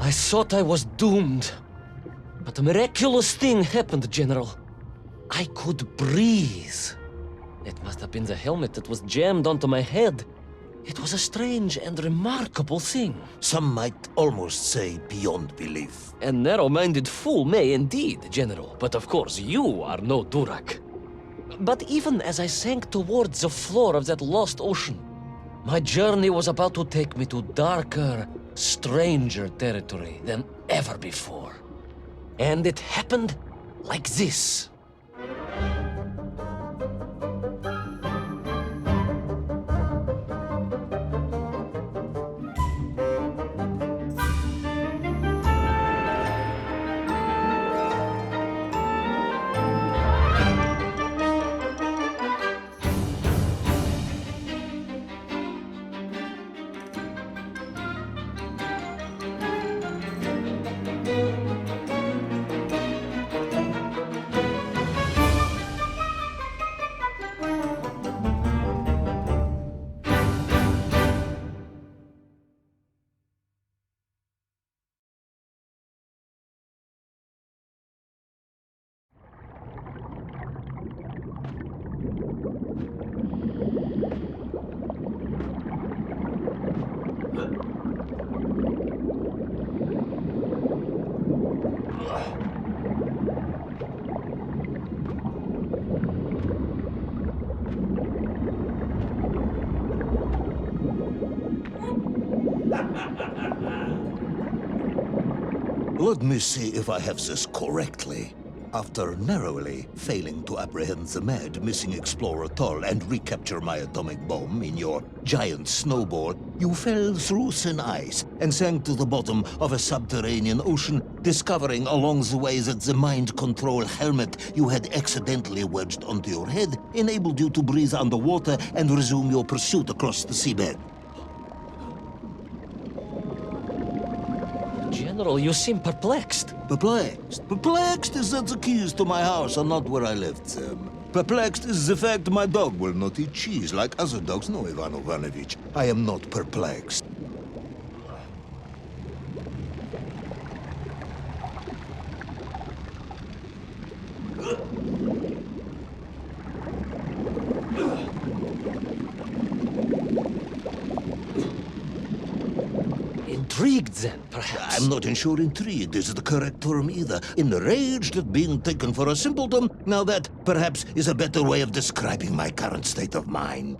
I thought I was doomed. But a miraculous thing happened, General. I could breathe. It must have been the helmet that was jammed onto my head. It was a strange and remarkable thing. Some might almost say beyond belief. A narrow-minded fool may indeed, General, but of course you are no Durak. But even as I sank towards the floor of that lost ocean, my journey was about to take me to darker, stranger territory than ever before. And it happened like this. Let me see if I have this correctly. After narrowly failing to apprehend the mad missing explorer Tull and recapture my atomic bomb in your giant snowball, you fell through thin ice and sank to the bottom of a subterranean ocean, discovering along the way that the mind control helmet you had accidentally wedged onto your head enabled you to breathe underwater and resume your pursuit across the seabed. General, you seem perplexed. Perplexed? Perplexed is that the keys to my house are not where I left them. Perplexed is the fact my dog will not eat cheese like other dogs. No, Ivan Ivanovich, I am not perplexed. Intrigued, then, perhaps? I'm not sure intrigued is the correct term either. Enraged at being taken for a simpleton? Now that, perhaps, is a better way of describing my current state of mind.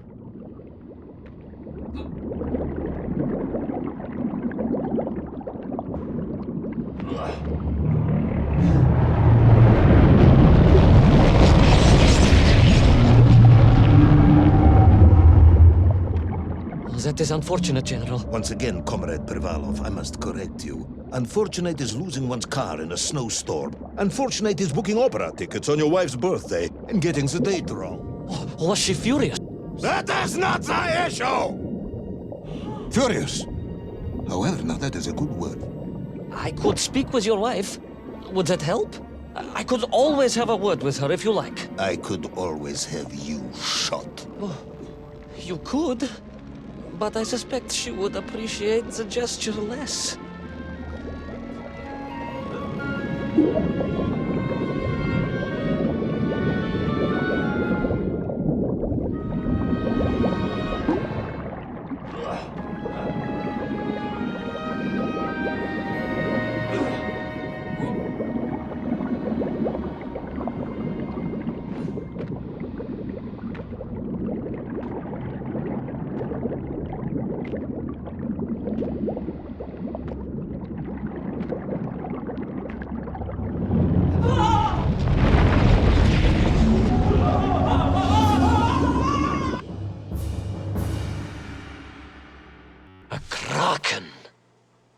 That is unfortunate, General. Once again, Comrade Privalov, I must correct you. Unfortunate is losing one's car in a snowstorm. Unfortunate is booking opera tickets on your wife's birthday and getting the date wrong. Oh, was she furious? That is not the issue! Furious. However, now that is a good word. I could speak with your wife. Would that help? I could always have a word with her if you like. I could always have you shot. Oh, you could, but I suspect she would appreciate the gesture less.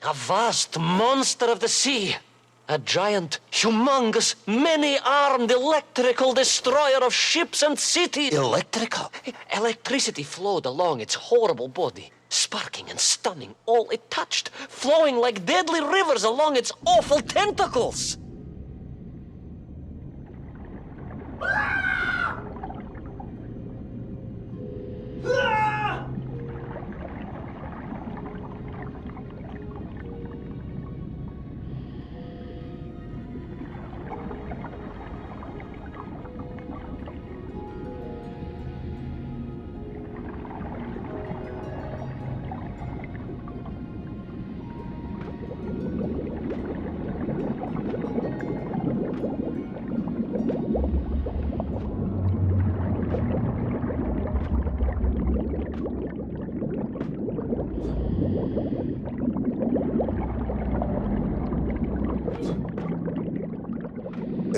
A vast monster of the sea. A giant, humongous, many-armed electrical destroyer of ships and cities. Electrical? Electricity flowed along its horrible body, sparking and stunning all it touched, flowing like deadly rivers along its awful tentacles.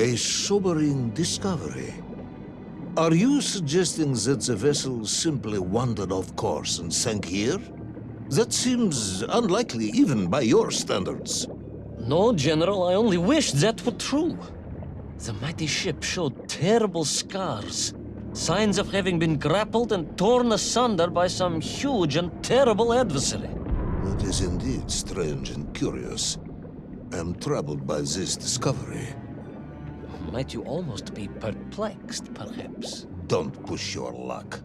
A sobering discovery. Are you suggesting that the vessel simply wandered off course and sank here? That seems unlikely even by your standards. No, General, I only wish that were true. The mighty ship showed terrible scars, signs of having been grappled and torn asunder by some huge and terrible adversary. It is indeed strange and curious. I am troubled by this discovery. Might you almost be perplexed, perhaps? Don't push your luck.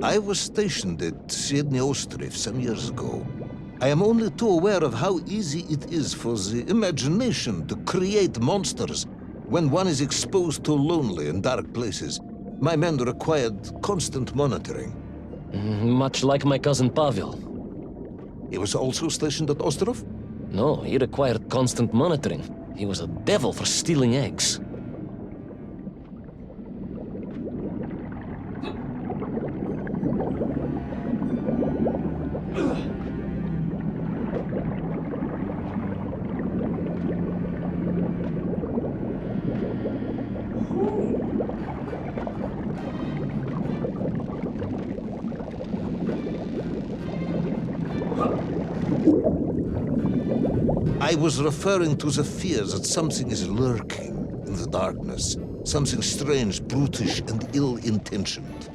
I was stationed at Sydney Ostrov some years ago. I am only too aware of how easy it is for the imagination to create monsters when one is exposed to lonely and dark places. My men required constant monitoring. Much like my cousin Pavel. He was also stationed at Ostrov? No, he required constant monitoring. He was a devil for stealing eggs. I was referring to the fear that something is lurking in the darkness. Something strange, brutish, and ill-intentioned.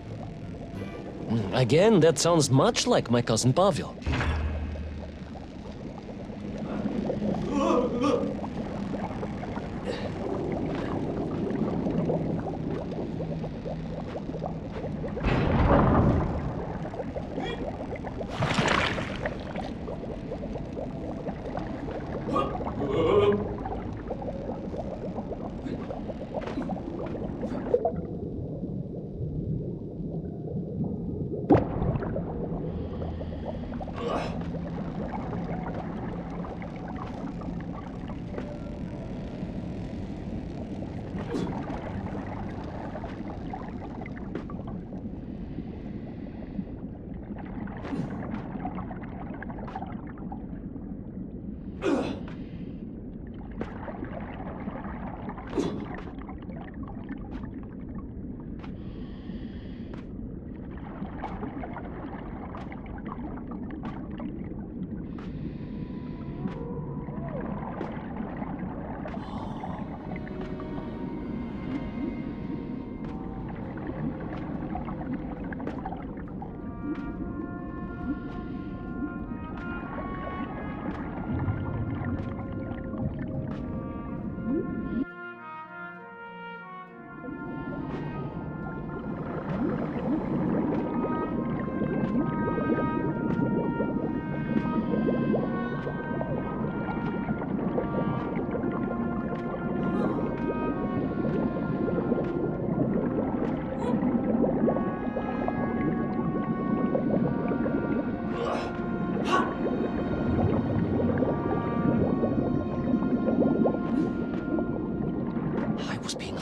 Again, that sounds much like my cousin Pavel.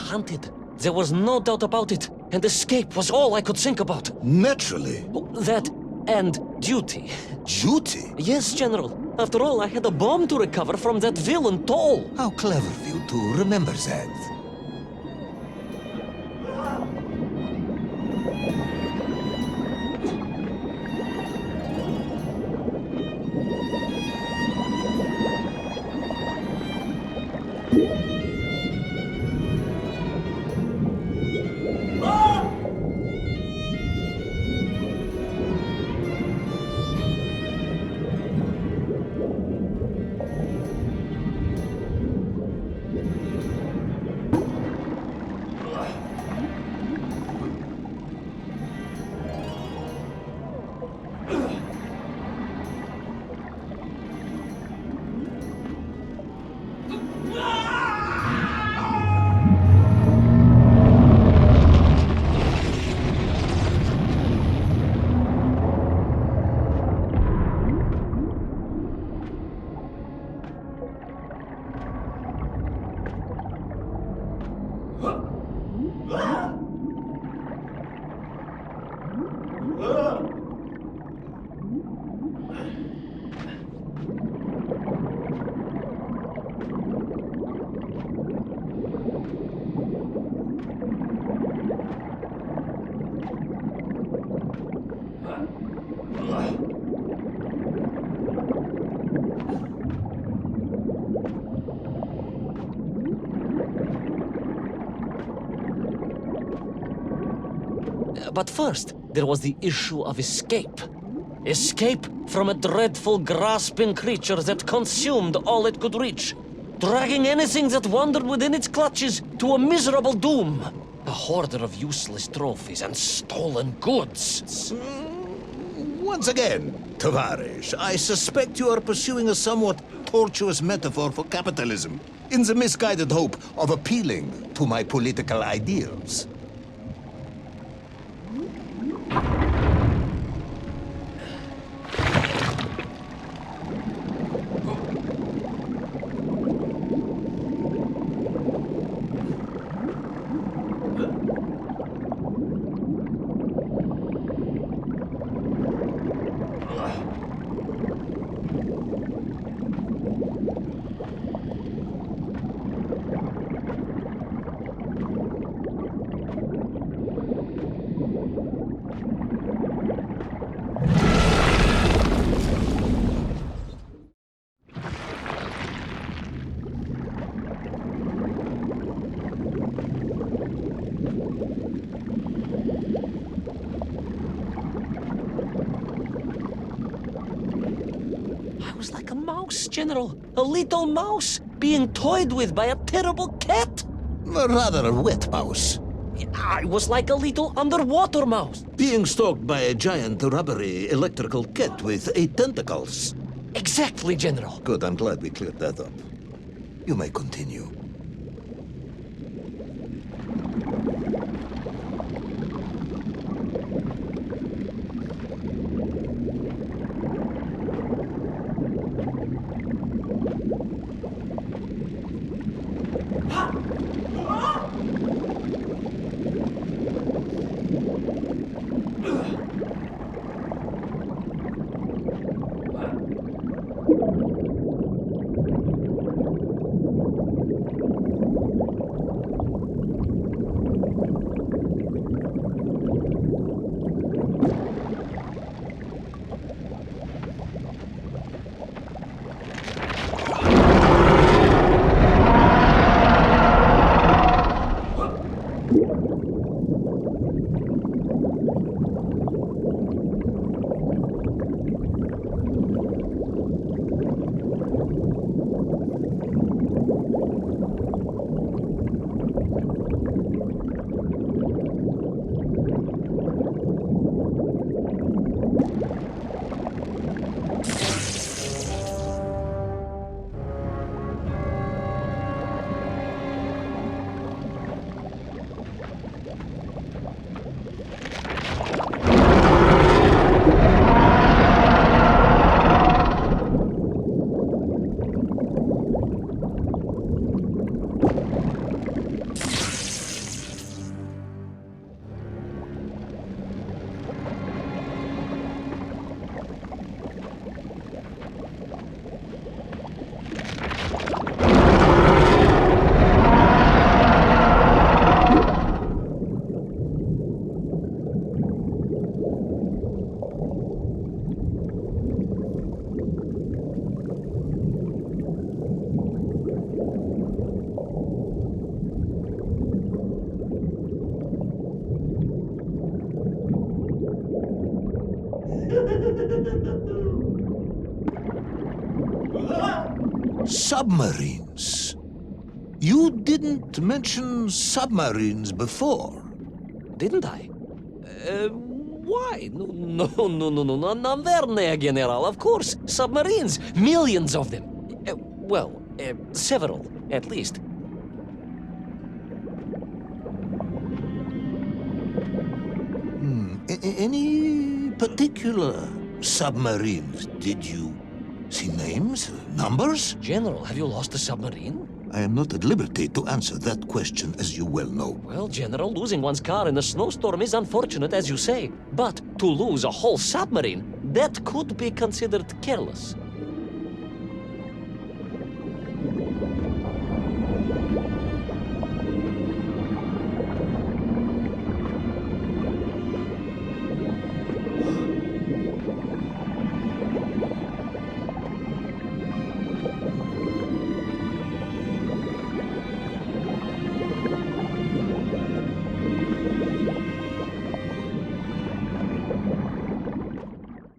hunted. There was no doubt about it, and escape was all I could think about. Naturally. That and duty. Duty? Yes, General. After all, I had a bomb to recover from that villain Toll. How clever of you to remember that. But first, there was the issue of escape. Escape from a dreadful, grasping creature that consumed all it could reach, dragging anything that wandered within its clutches to a miserable doom. A hoarder of useless trophies and stolen goods. Once again, Tavarish, I suspect you are pursuing a somewhat tortuous metaphor for capitalism, in the misguided hope of appealing to my political ideals. I was like a mouse, General. A little mouse being toyed with by a terrible cat. Rather a wet mouse. I was like a little underwater mouse. Being stalked by a giant rubbery electrical cat with 8 tentacles. Exactly, General. Good, I'm glad we cleared that up. You may continue. Submarines. You didn't mention submarines before. Didn't I? Why? No, Naverne, General, of course. Submarines, millions of them. Several, at least. Any particular submarines? Did you see names, numbers? General, have you lost a submarine? I am not at liberty to answer that question, as you well know. Well, General, losing one's car in a snowstorm is unfortunate, as you say. But to lose a whole submarine, that could be considered careless.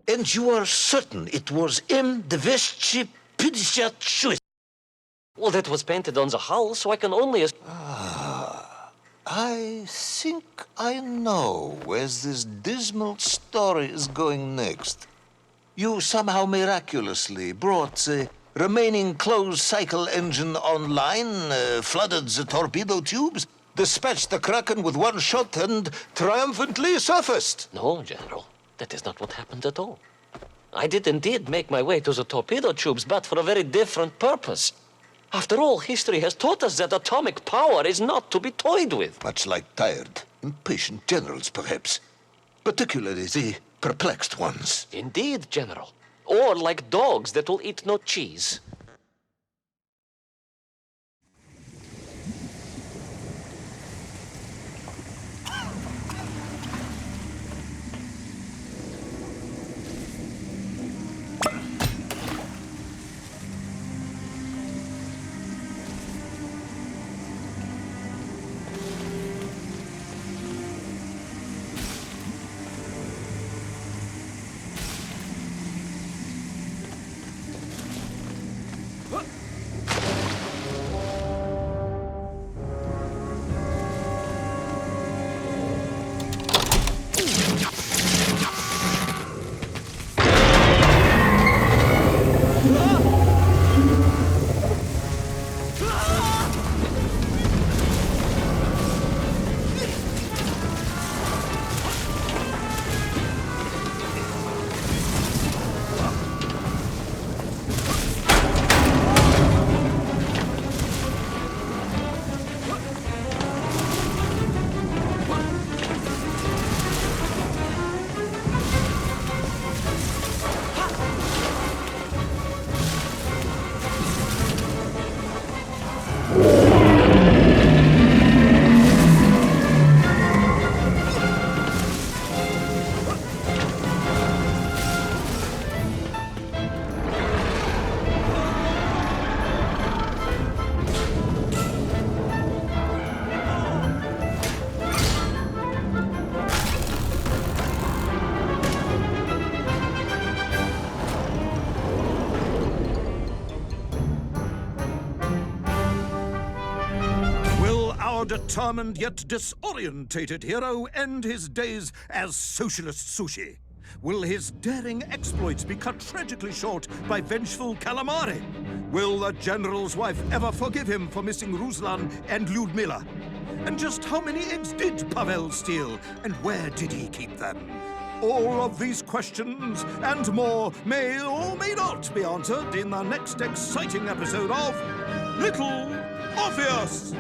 And you are certain it was M256? Well, that was painted on the hull, so I can only... I think I know where this dismal story is going next. You somehow miraculously brought the remaining closed cycle engine online, flooded the torpedo tubes, dispatched the Kraken with one shot, and triumphantly surfaced. No, General. That is not what happened at all. I did indeed make my way to the torpedo tubes, but for a very different purpose. After all, history has taught us that atomic power is not to be toyed with. Much like tired, impatient generals, perhaps. Particularly the perplexed ones. Indeed, General. Or like dogs that will eat no cheese. Determined yet disorientated hero end his days as Socialist Sushi? Will his daring exploits be cut tragically short by vengeful calamari? Will the general's wife ever forgive him for missing Ruslan and Lyudmila? And just how many eggs did Pavel steal, and where did he keep them? All of these questions and more may or may not be answered in the next exciting episode of Little Obvious!